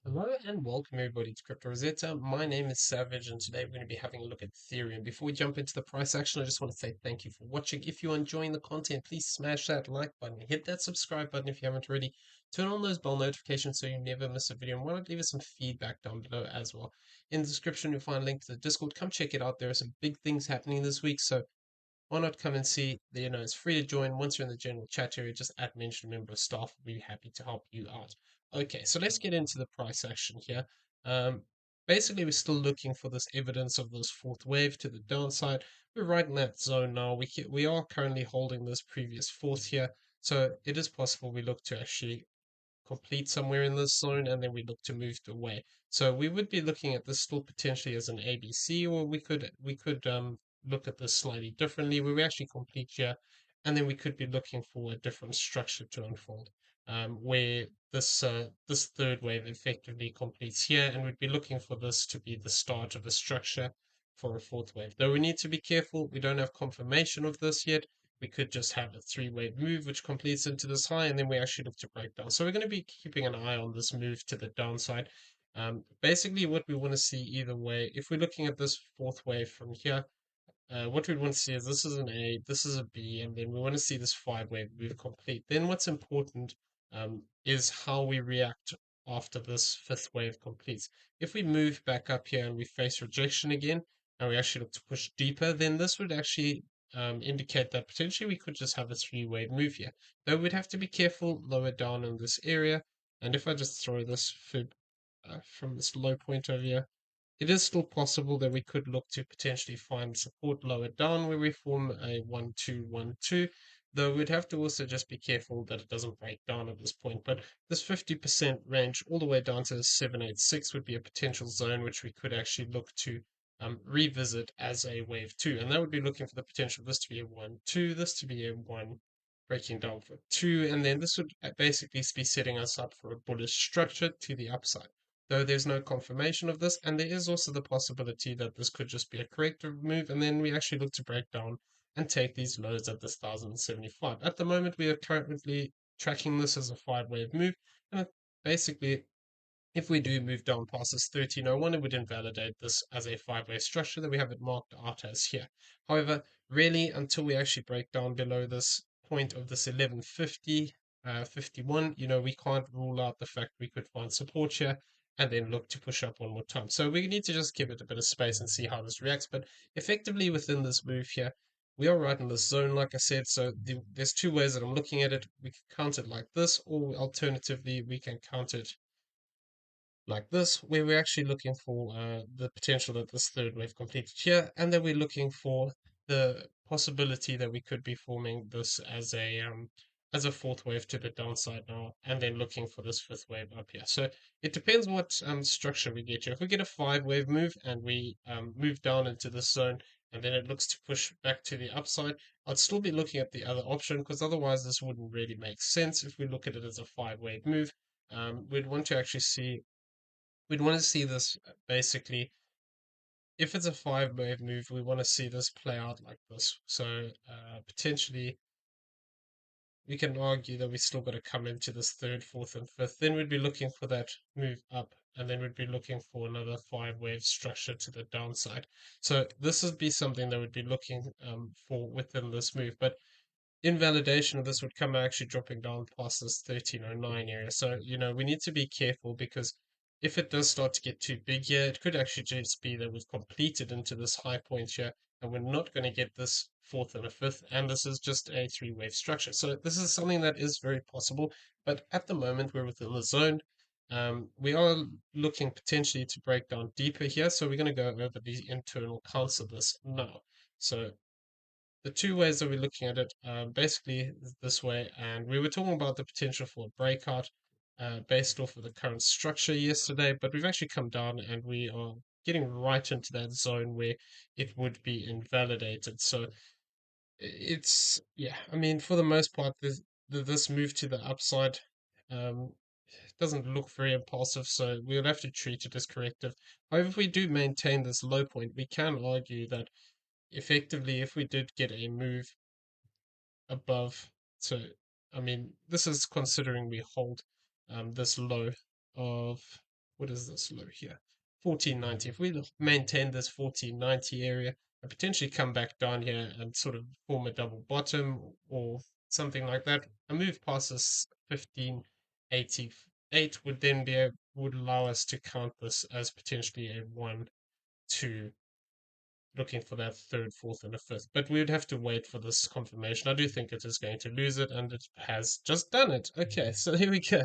Hello and welcome everybody to Crypto Rosetta. My name is Savage and today we're going to be having a look at Ethereum. Before we jump into the price action, I just want to say thank you for watching. If you're enjoying the content, please smash that like button, hit that subscribe button if you haven't already, turn on those bell notifications so you never miss a video, and why not leave us some feedback down below as well. In the description you'll find a link to the Discord. Come check it out. There are some big things happening this week, so why not come and see? It's free to join. Once you're in the general chat area, just add mention member of staff. We'll be happy to help you out. Okay, so let's get into the price action here. Um, Basically, we're still looking for this evidence of this fourth wave to the downside. We're right in that zone now. We are currently holding this previous fourth here, so it is possible we look to actually complete somewhere in this zone and then we look to move away. So we would be looking at this still potentially as an ABC, or we could look at this slightly differently where we actually complete here and then we could be looking for a different structure to unfold. Where this third wave effectively completes here, and we'd be looking for this to be the start of a structure for a fourth wave. Though we need to be careful, we don't have confirmation of this yet. We could just have a three-wave move which completes into this high, and then we actually look to break down. So we're going to be keeping an eye on this move to the downside. Basically, what we want to see either way, if we're looking at this fourth wave from here, what we want to see is this is an A, this is a B, and then we want to see this five-wave move complete. Then what's important is how we react after this fifth wave completes. If we move back up here and we face rejection again, and we actually look to push deeper, then this would actually indicate that potentially we could just have a three-wave move here. Though we'd have to be careful lower down in this area. And if I just throw this fib from this low point over here, it is still possible that we could look to potentially find support lower down where we form a 1-2-1-2, though we'd have to also just be careful that it doesn't break down at this point. But this 50% range all the way down to 786 would be a potential zone which we could actually look to revisit as a wave 2. And that would be looking for the potential of this to be a 1-2, this to be a 1 breaking down for 2, and then this would basically be setting us up for a bullish structure to the upside, though there's no confirmation of this. And there is also the possibility that this could just be a corrective move, and then we actually look to break down and take these lows at this 1075. At the moment, we are currently tracking this as a five-wave move, and basically, if we do move down past this 1301, it would invalidate this as a five-way structure that we have it marked out as here. However, really, until we actually break down below this point of this 1150, 51, we can't rule out the fact we could find support here and then look to push up one more time. So we need to just give it a bit of space and see how this reacts. But effectively within this move here, we are right in this zone, like I said. So there's two ways that I'm looking at it. We can count it like this, or alternatively, we can count it like this, where we're actually looking for the potential that this third wave completed here, and then we're looking for the possibility that we could be forming this as a fourth wave to the downside now, and then looking for this fifth wave up here. So it depends what structure we get here. If we get a five-wave move and we move down into this zone, and then it looks to push back to the upside, I'd still be looking at the other option because otherwise this wouldn't really make sense if we look at it as a five-wave move. We'd want to actually see we'd want to see this basically, if it's a five-wave move, we want to see this play out like this. So potentially we can argue that we still got to come into this third, fourth, and fifth. Then we'd be looking for that move up, and then we'd be looking for another five-wave structure to the downside. So this would be something that we'd be looking for within this move. But invalidation of this would come actually dropping down past this 1309 area. So, we need to be careful because if it does start to get too big here, it could actually just be that we've completed into this high point here and we're not going to get this fourth and a fifth. And this is just a three-wave structure. So this is something that is very possible. But at the moment, we're within the zone. We are looking potentially to break down deeper here. So we're going to go over the internal counts of this now. So the two ways that we're looking at it, basically this way, and we were talking about the potential for a breakout based off of the current structure yesterday, but we've actually come down and we are getting right into that zone where it would be invalidated. So yeah, I mean, for the most part, this move to the upside doesn't look very impulsive, so we'll have to treat it as corrective. However, if we do maintain this low point, we can argue that effectively, if we did get a move above, so I mean, this is considering we hold this low of what is this low here? 1490. If we maintain this 1490 area and potentially come back down here and sort of form a double bottom or something like that, a move past this 1588 would then would allow us to count this as potentially a 1, 2, looking for that third, fourth, and a fifth. But we would have to wait for this confirmation. I do think it is going to lose it, and it has just done it. Okay, so here we go.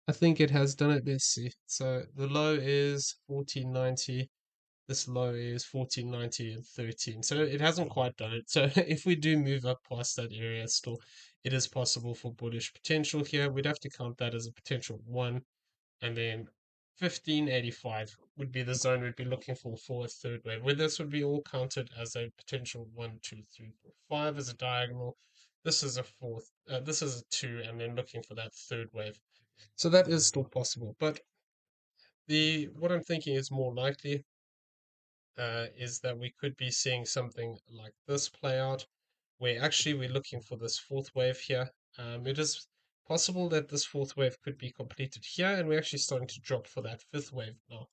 I think it has done it. Let's see. So the low is 1490. This low is 1490 and 13. So it hasn't quite done it. So if we do move up past that area, still, it is possible for bullish potential here. We'd have to count that as a potential 1. And then 1585 would be the zone we'd be looking for a third wave, where this would be all counted as a potential 1, 2, 3, 4, 5 as a diagonal. This is a fourth, this is a 2, and then looking for that third wave. So that is still possible. But the what I'm thinking is more likely is that we could be seeing something like this play out, where actually we're looking for this fourth wave here. It is possible that this fourth wave could be completed here, and we're actually starting to drop for that fifth wave now.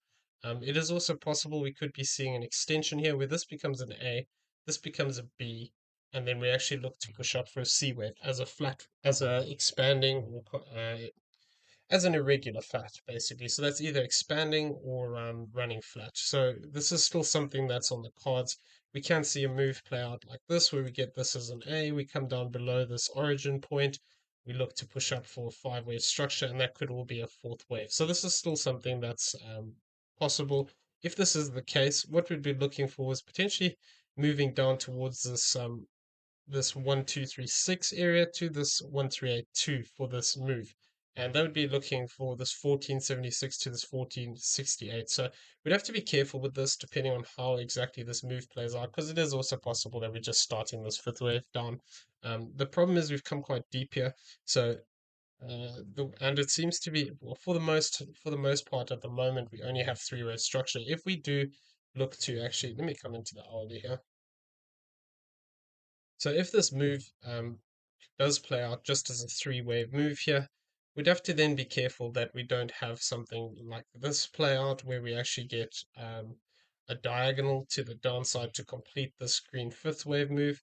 It is also possible we could be seeing an extension here where this becomes an A, this becomes a B, and then we actually look to push up for a C wave as a flat, as a expanding or as an irregular flat, basically. So that's either expanding or running flat. So this is still something that's on the cards. We can see a move play out like this, where we get this as an A, we come down below this origin point, we look to push up for a five-wave structure, and that could all be a fourth wave. So this is still something that's possible. If this is the case, what we'd be looking for is potentially moving down towards this 1236 area to this 1382 for this move. And that would be looking for this 1476 to this 1468. So we'd have to be careful with this depending on how exactly this move plays out, because it is also possible that we're just starting this fifth wave down. The problem is we've come quite deep here. So and it seems to be, well, for the most part at the moment we only have three-wave structure. If we do look to actually, let me come into the hourly here. So if this move does play out just as a three-wave move here, we'd have to then be careful that we don't have something like this play out where we actually get a diagonal to the downside to complete this green fifth wave move,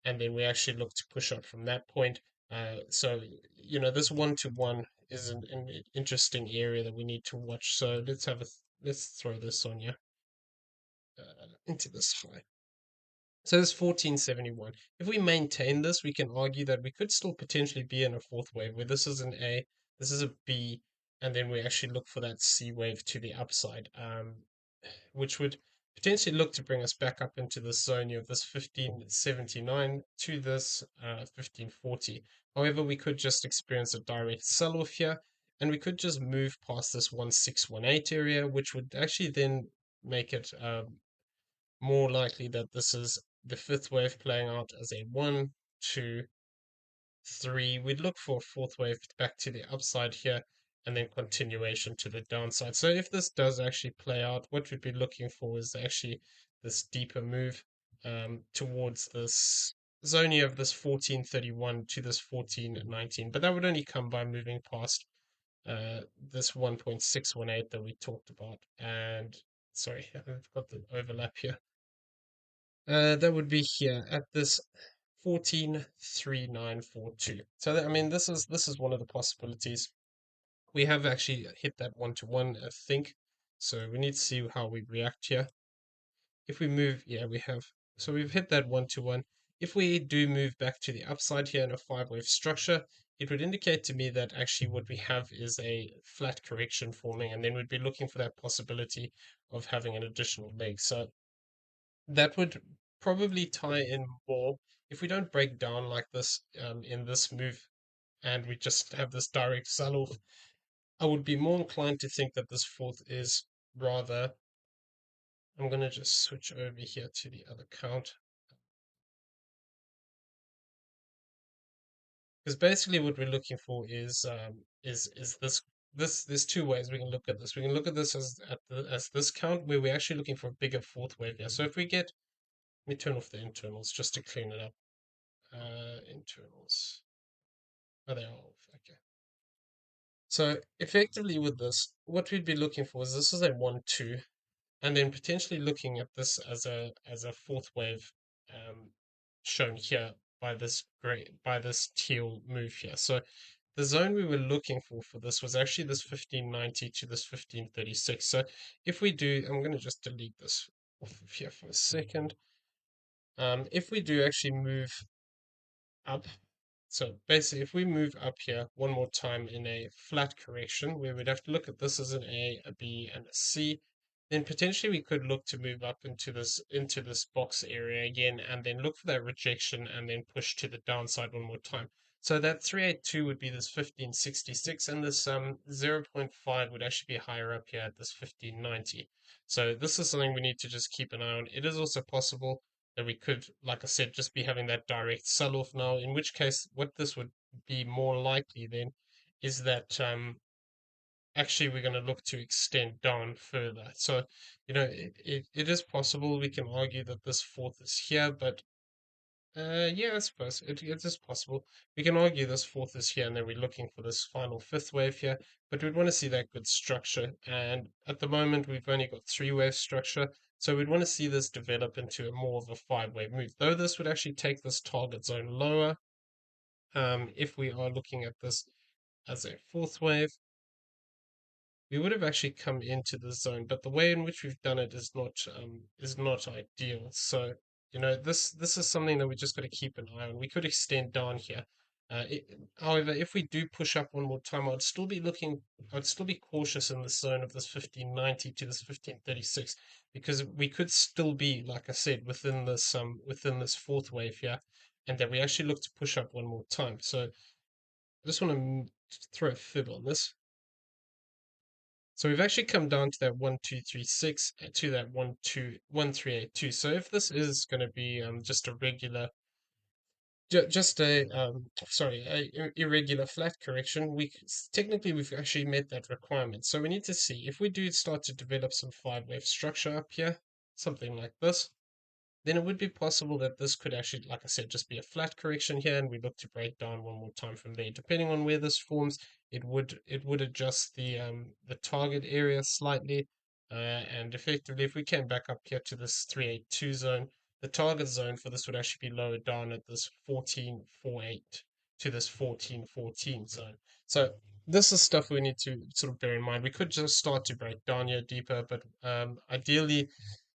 and then we actually look to push up from that point. So, this one-to-one is an interesting area that we need to watch. So let's throw this on you into this high. So this 1471. If we maintain this, we can argue that we could still potentially be in a fourth wave where this is an A, this is a B, and then we actually look for that C wave to the upside, which would potentially look to bring us back up into this zone of this 1579 to this 1540. However, we could just experience a direct sell-off here, and we could just move past this 1618 area, which would actually then make it more likely that this is the fifth wave playing out as a 1, 2, 3. We'd look for a fourth wave back to the upside here and then continuation to the downside. So if this does actually play out, what we'd be looking for is actually this deeper move towards this zone of this 1431 to this 1419. But that would only come by moving past this 1.618 that we talked about. And sorry, I've got the overlap here. That would be here at this 143942. So that, I mean, this is one of the possibilities. We have actually hit that one-to-one, I think. So we need to see how we react here. If we move, yeah, we have. So we've hit that one-to-one. If we do move back to the upside here in a five-wave structure, it would indicate to me that actually what we have is a flat correction forming, and then we'd be looking for that possibility of having an additional leg. So that would probably tie in more if we don't break down like this in this move and we just have this direct sell-off. I would be more inclined to think that this fourth is rather. I'm going to just switch over here to the other count, because basically what we're looking for is this. There's two ways we can look at this. We can look at this as this count where we're actually looking for a bigger fourth wave here. So if we get, let me turn off the internals just to clean it up. Internals. Oh, they are off. Okay. So effectively with this, what we'd be looking for is this is a 1-2, and then potentially looking at this as a fourth wave, um, shown here by this teal move here. So the zone we were looking for this was actually this 1590 to this 1536. So if we do, I'm going to just delete this off of here for a second. If we do actually move up, so basically if we move up here one more time in a flat correction, we would have to look at this as an A, a B, and a C. Then potentially we could look to move up into this box area again, and then look for that rejection and then push to the downside one more time. So that 382 would be this 1566, and this zero point 0.5 would actually be higher up here at this 1590. So this is something we need to just keep an eye on. It is also possible that we could, like I said, just be having that direct sell off now, in which case, what this would be more likely then is that actually we're going to look to extend down further. So, it is possible we can argue that this fourth is here, but yeah, I suppose it is possible. We can argue this fourth is here, and then we're looking for this final fifth wave here, but we'd want to see that good structure. And at the moment, we've only got three-wave structure, so we'd want to see this develop into a more of a five-wave move. Though this would actually take this target zone lower, if we are looking at this as a fourth wave, we would have actually come into the zone, but the way in which we've done it is not ideal. So, this is something that we just got to keep an eye on. We could extend down here. However, if we do push up one more time, I'd still be cautious in the zone of this 1590 to this 1536, because we could still be, like I said, within this fourth wave here, and that we actually look to push up one more time. So I just want to throw a fib on this. So we've actually come down to that 1236 to that 1382. So if this is going to be just a regular, just a sorry, irregular flat correction, technically we've actually met that requirement. So we need to see if we do start to develop some five-wave structure up here, something like this, then it would be possible that this could actually, like I said, just be a flat correction here, and we look to break down one more time from there. Depending on where this forms, it would adjust the target area slightly, and effectively, if we came back up here to this 382 zone, the target zone for this would actually be lower down at this 1448 to this 1414 zone. So this is stuff we need to sort of bear in mind. We could just start to break down here deeper, but ideally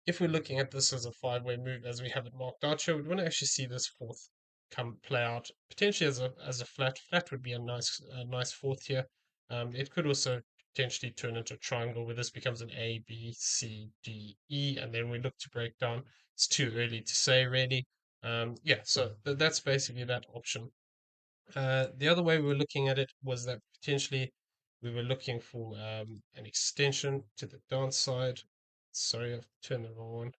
if we're looking at this as a five-way move, as we have it marked out here, we'd want to actually see this fourth come play out potentially as a flat. Flat would be a nice fourth here. It could also potentially turn into a triangle where this becomes an A, B, C, D, E, and then we look to break down. It's too early to say, really. Yeah, so that's basically that option. The other way we were looking at it was that potentially we were looking for an extension to the downside. Sorry, I've turned the wrong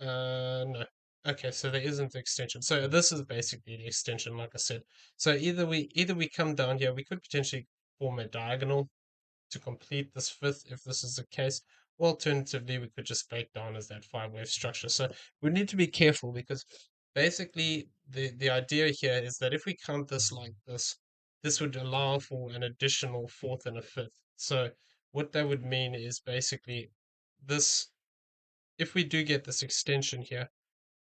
one. No. Okay, so there isn't an extension. So this is basically the extension, like I said. So either we come down here, we could potentially form a diagonal to complete this fifth if this is the case. Or alternatively, we could just break down as that five-wave structure. So we need to be careful because basically the idea here is that if we count this like this would allow for an additional fourth and a fifth. So what that would mean is basically this, if we do get this extension here,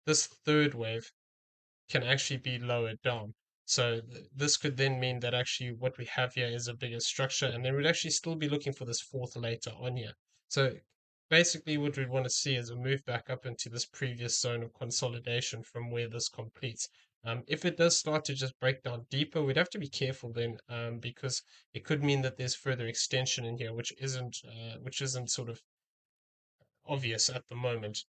this third wave can actually be lowered down. So this could then mean that actually what we have here is a bigger structure, and then we'd actually still be looking for this fourth later on here. So basically what we want to see is a move back up into this previous zone of consolidation from where this completes. If it does start to just break down deeper, we'd have to be careful then, because it could mean that there's further extension in here, which isn't sort of obvious at the moment.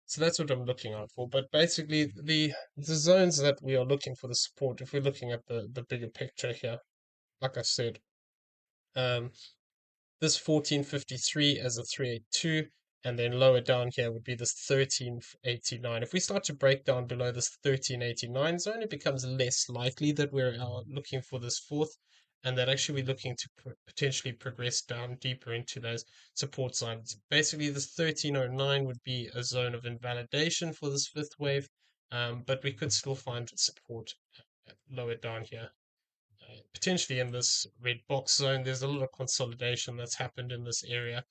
So that's what I'm looking out for. But basically, the zones that we are looking for the support, if we're looking at the bigger picture here, like I said, um, this 1453 as a 382, and then lower down here would be this 1389. If we start to break down below this 1389 zone, it becomes less likely that we're looking for this fourth, and that actually we're looking to potentially progress down deeper into those support zones. Basically, this 1309 would be a zone of invalidation for this fifth wave, but we could still find support lower down here. potentially in this red box zone. There's a lot of consolidation that's happened in this area.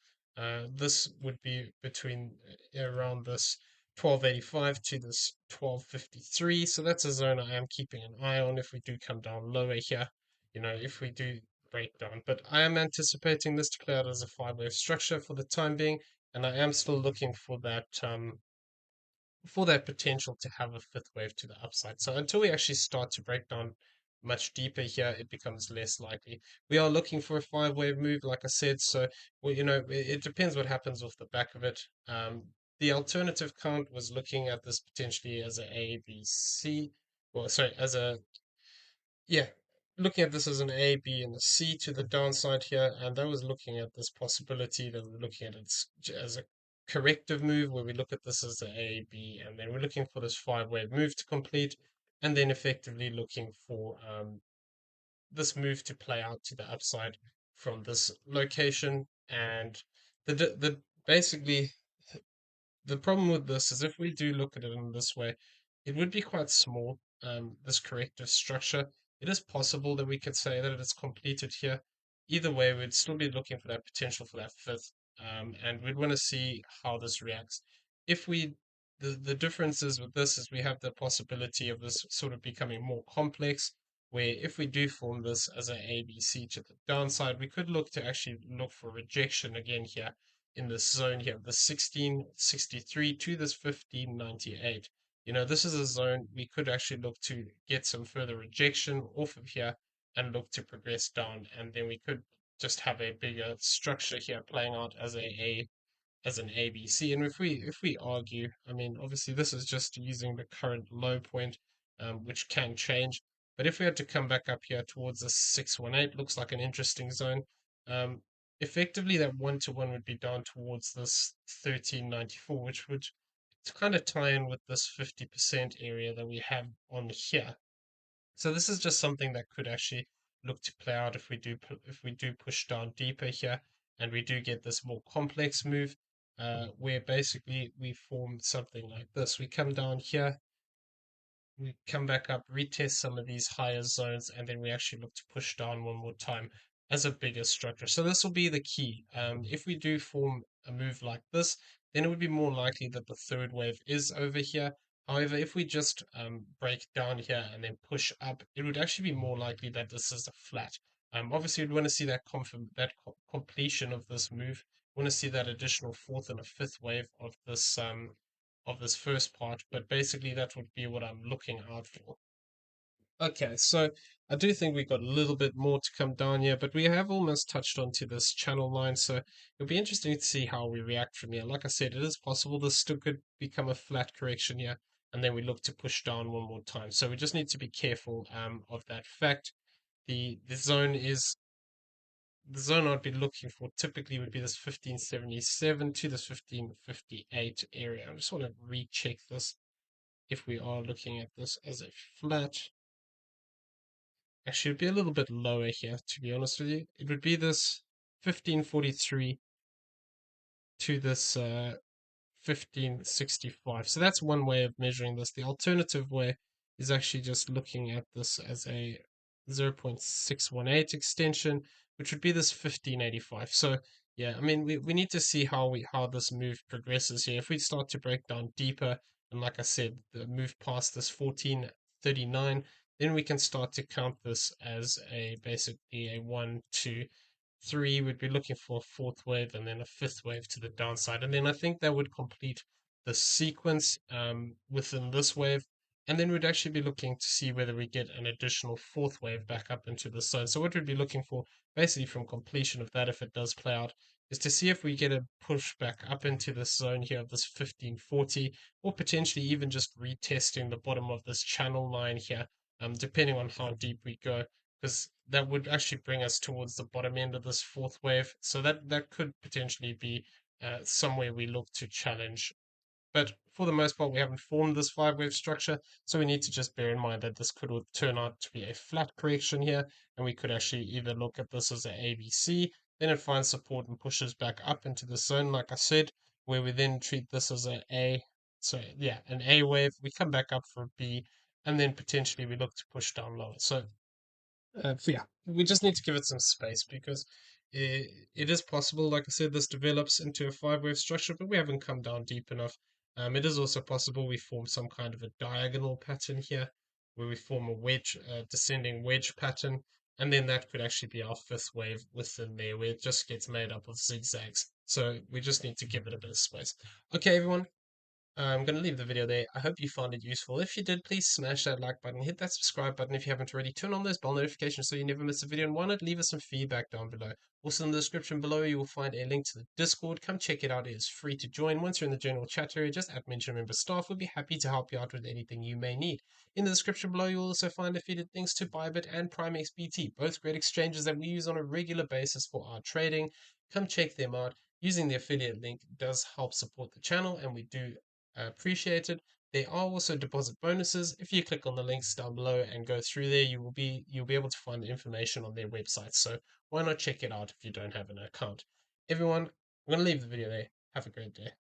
This would be between around this 1285 to this 1253. So that's a zone I am keeping an eye on if we do come down lower here, if we do break down. But I am anticipating this to play out as a five-wave structure for the time being, and I am still looking for that potential to have a fifth wave to the upside. So until we actually start to break down much deeper here, it becomes less likely. We are looking for a five-wave move, like I said. So, well, it depends what happens with the back of it. The alternative count was looking at this potentially as a B, C, well, sorry, as a yeah, looking at this as an A, B, and a C to the downside here, and I was looking at this possibility that we're looking at it as a corrective move, where we look at this as a A, B, and then we're looking for this five-wave move to complete, and then effectively looking for this move to play out to the upside from this location, and the basically the problem with this is if we do look at it in this way, it would be quite small, this corrective structure. It is possible that we could say that it's completed here. Either way, we'd still be looking for that potential for that fifth, and we'd want to see how this reacts. If we, the differences with this is we have the possibility of this sort of becoming more complex, where if we do form this as an ABC to the downside, we could look to actually look for rejection again here in this zone here, the 1663 to this 1598. This is a zone we could actually look to get some further rejection off of here and look to progress down. And then we could just have a bigger structure here playing out as as an ABC. And if we argue, I mean, obviously this is just using the current low point, which can change. But if we had to come back up here towards the 618, looks like an interesting zone. Um, Effectively, that one-to-one would be down towards this 1394, which would kind of tie in with this 50% area that we have on here. So this is just something that could actually look to play out if we do push down deeper here, and we do get this more complex move, where basically we form something like this. We come down here, we come back up, retest some of these higher zones, and then we actually look to push down one more time as a bigger structure. So this will be the key. If we do form a move like this, then it would be more likely that the third wave is over here. However, if we just break down here and then push up, it would actually be more likely that this is a flat. Obviously, we'd want to see completion of this move. We want to see that additional fourth and a fifth wave of this first part, but basically that would be what I'm looking out for. Okay, so I do think we got a little bit more to come down here, but we have almost touched onto this channel line, so it'll be interesting to see how we react from here. Like I said, it is possible this still could become a flat correction here, and then we look to push down one more time. So we just need to be careful of that fact. The zone I'd be looking for typically would be this 1577 to this 1558 area. I just want to recheck this if we are looking at this as a flat. Actually, it'd be a little bit lower here, to be honest with you. It would be this 1543 to this 1565. So that's one way of measuring this. The alternative way is actually just looking at this as a 0.618 extension, which would be this 1585. So yeah, I mean we need to see how this move progresses here. If we start to break down deeper, and like I said, the move past this 1439, then we can start to count this as a basically a 1, 2, 3. We'd be looking for a fourth wave and then a fifth wave to the downside. And then I think that would complete the sequence within this wave. And then we'd actually be looking to see whether we get an additional fourth wave back up into the zone. So what we'd be looking for, basically from completion of that, if it does play out, is to see if we get a push back up into this zone here of this 1540, or potentially even just retesting the bottom of this channel line here, depending on how deep we go, because that would actually bring us towards the bottom end of this fourth wave. So that could potentially be somewhere we look to challenge. But for the most part, we haven't formed this five-wave structure, so we need to just bear in mind that this could turn out to be a flat correction here, and we could actually either look at this as an ABC, then it finds support and pushes back up into the zone, like I said, where we then treat this as an A. So yeah, an A wave. We come back up for a B, and then potentially we look to push down lower. So Yeah, we just need to give it some space because it is possible. Like I said, this develops into a five-wave structure, but we haven't come down deep enough. It is also possible we form some kind of a diagonal pattern here, where we form a wedge, descending wedge pattern, and then that could actually be our fifth wave within there, where it just gets made up of zigzags. So we just need to give it a bit of space. Okay, everyone. I'm going to leave the video there. I hope you found it useful. If you did, please smash that like button, hit that subscribe button if you haven't already, turn on those bell notifications so you never miss a video, and why not leave us some feedback down below. Also in the description below, you will find a link to the Discord. Come check it out. It is free to join. Once you're in the general chat area, just mention member staff. We'll be happy to help you out with anything you may need. In the description below, you'll also find affiliate links to BYBIT and PrimeXBT, both great exchanges that we use on a regular basis for our trading. Come check them out. Using the affiliate link does help support the channel, and we do appreciated. There are also deposit bonuses. If you click on the links down below and go through there, you'll be able to find the information on their website. So why not check it out if you don't have an account? Everyone, I'm gonna leave the video there. Have a great day.